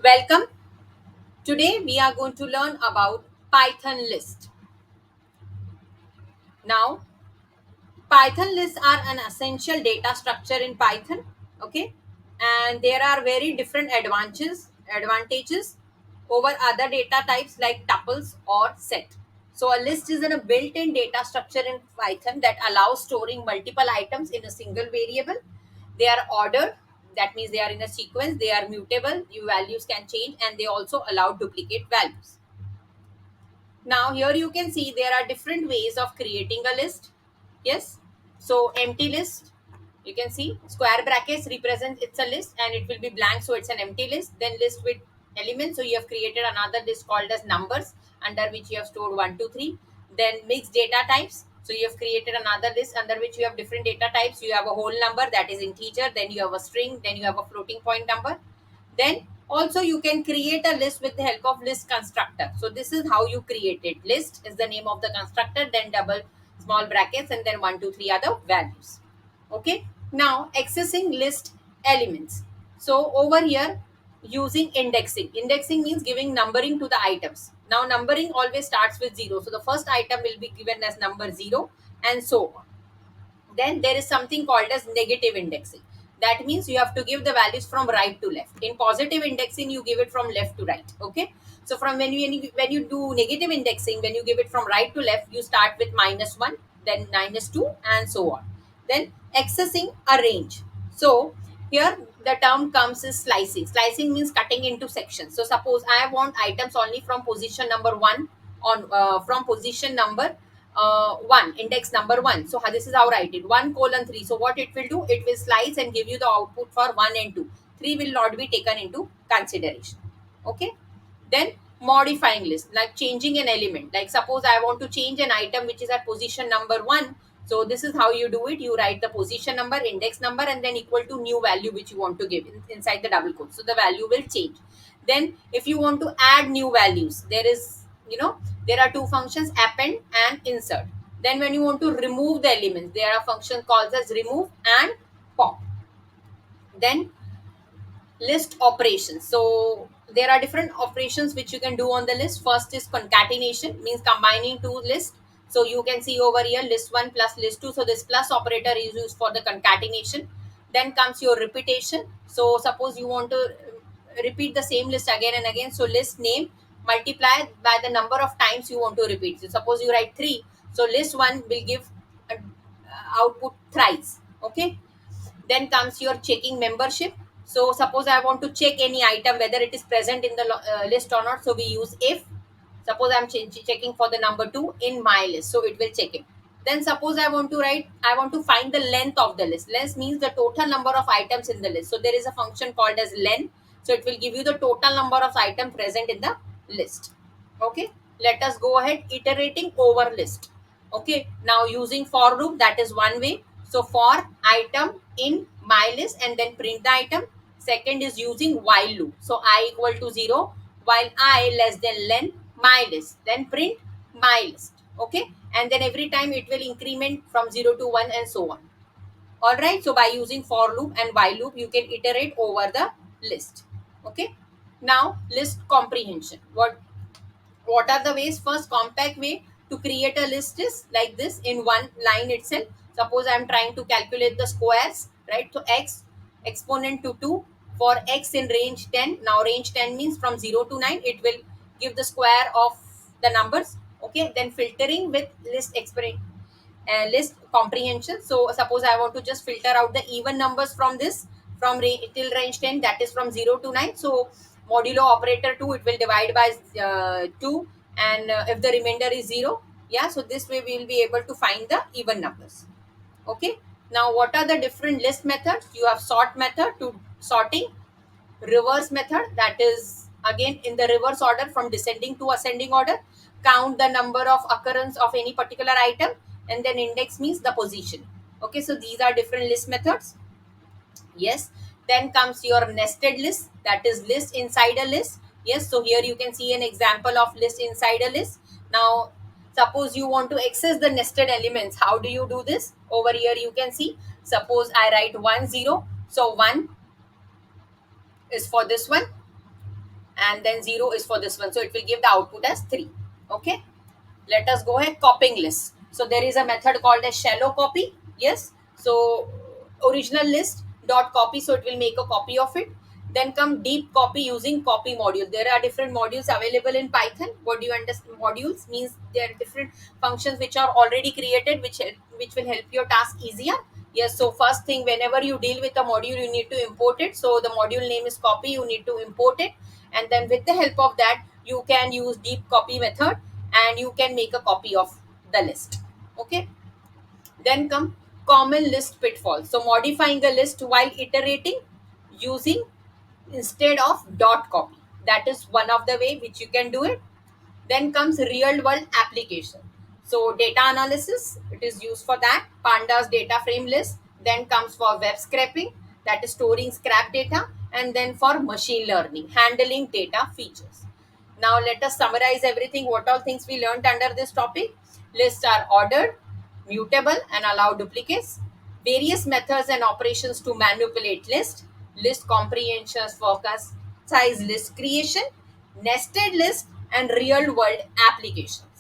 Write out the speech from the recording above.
Welcome. Today we are going to learn about Python list. Now, Python lists are an essential data structure in Python, okay? And there are very different advantages over other data types like tuples or set. So a list is a built-in data structure in Python that allows storing multiple items in a single variable. They are ordered, that means they are in a sequence, they are mutable, your values can change, and they also allow duplicate values. Now here you can see there are different ways of creating a list. Yes. So empty list, you can see square brackets represent it's a list and it will be blank, so it's an empty list. Then list with elements, so you have created another list called as numbers under which you have stored 1, 2, 3. Then mixed data types, so you have created another list under which you have different data types. You have a whole number, that is integer, then you have a string, then you have a floating point number. Then also you can create a list with the help of list constructor. So this is how you create it. List is the name of the constructor, then double small brackets, and then 1, 2, 3 are the values. Okay. Now accessing list elements. So over here, using indexing. Indexing means giving numbering to the items. Now numbering always starts with 0. So the first item will be given as number 0 and so on. Then there is something called as negative indexing. That means you have to give the values from right to left. In positive indexing, you give it from left to right. Okay. So from when you do negative indexing, when you give it from right to left, you start with -1, then -2, and so on. Then accessing a range. So here the term comes is slicing. Slicing means cutting into sections. So suppose I want items only from position number 1 on from position number 1, index number 1. So this is how I write it, 1:3. So what it will do, it will slice and give you the output for 1 and 2. 3 will not be taken into consideration. Okay. Then modifying list, like changing an element. Like suppose I want to change an item which is at position number 1. So this is how you do it. You write the position number, index number, and then equal to new value which you want to give inside the double quote. So the value will change. Then if you want to add new values, there are two functions, append and insert. Then when you want to remove the elements, there are functions called as remove and pop. Then list operations. So there are different operations which you can do on the list. First is concatenation, means combining two lists. So you can see over here list 1 plus list 2. So this plus operator is used for the concatenation. Then comes your repetition. So suppose you want to repeat the same list again and again. So list name multiply by the number of times you want to repeat. So suppose you write 3. So list 1 will give output thrice. Okay. Then comes your checking membership. So suppose I want to check any item whether it is present in the list or not. So we use if. Suppose I'm checking for the number 2 in my list, so it will check it. Then suppose I want to find the length of the list. Length means the total number of items in the list. So there is a function called as len. So it will give you the total number of items present in the list. Okay. Let us go ahead iterating over list. Okay. Now using for loop, that is one way. So for item in my list and then print the item. Second is using while loop. So I equal to 0 while I less than len my list. Then print my list. Okay. And then every time it will increment from 0 to 1 and so on. Alright. So by using for loop and while loop, you can iterate over the list. Okay. Now list comprehension. What are the ways? First, compact way to create a list is like this in one line itself. Suppose I am trying to calculate the squares, right? So x exponent to 2 for x in range 10. Now range 10 means from 0 to 9, it will give the square of the numbers. Okay. Then filtering with list comprehension. So suppose I want to just filter out the even numbers from this, from till range 10, that is from 0 to 9. So modulo operator 2, it will divide by 2, and if the remainder is 0, yeah, so this way we will be able to find the even numbers. Okay. Now what are the different list methods? You have sort method to sorting, reverse method, that is again in the reverse order from descending to ascending order, count the number of occurrence of any particular item, and then index means the position. Okay. So these are different list methods. Yes. Then comes your nested list, that is list inside a list. Yes. So here you can see an example of list inside a list. Now suppose you want to access the nested elements, how do you do this? Over here you can see, suppose I write 1 0. So 1 is for this one, and then 0 is for this one, so it will give the output as 3. Okay, let us go ahead. Copying list. So there is a method called as shallow copy. Yes, so original list dot copy, so it will make a copy of it. Then come deep copy using copy module. There are different modules available in Python. What do you understand? Modules means there are different functions which are already created, which will help your task easier. Yes, so first thing, whenever you deal with a module, you need to import it. So the module name is copy, you need to import it, and then with the help of that, you can use deep copy method and you can make a copy of the list. Okay, then come common list pitfalls. So modifying a list while iterating using instead of dot copy, that is one of the way which you can do it. Then comes real world application. So data analysis, it is used for that. Pandas data frame list. Then comes for web scraping, that is storing scrap data. And then for machine learning, handling data features. Now let us summarize everything. What all things we learned under this topic? Lists are ordered, mutable, and allow duplicates. Various methods and operations to manipulate list comprehensions for size list creation, nested list, and real world applications.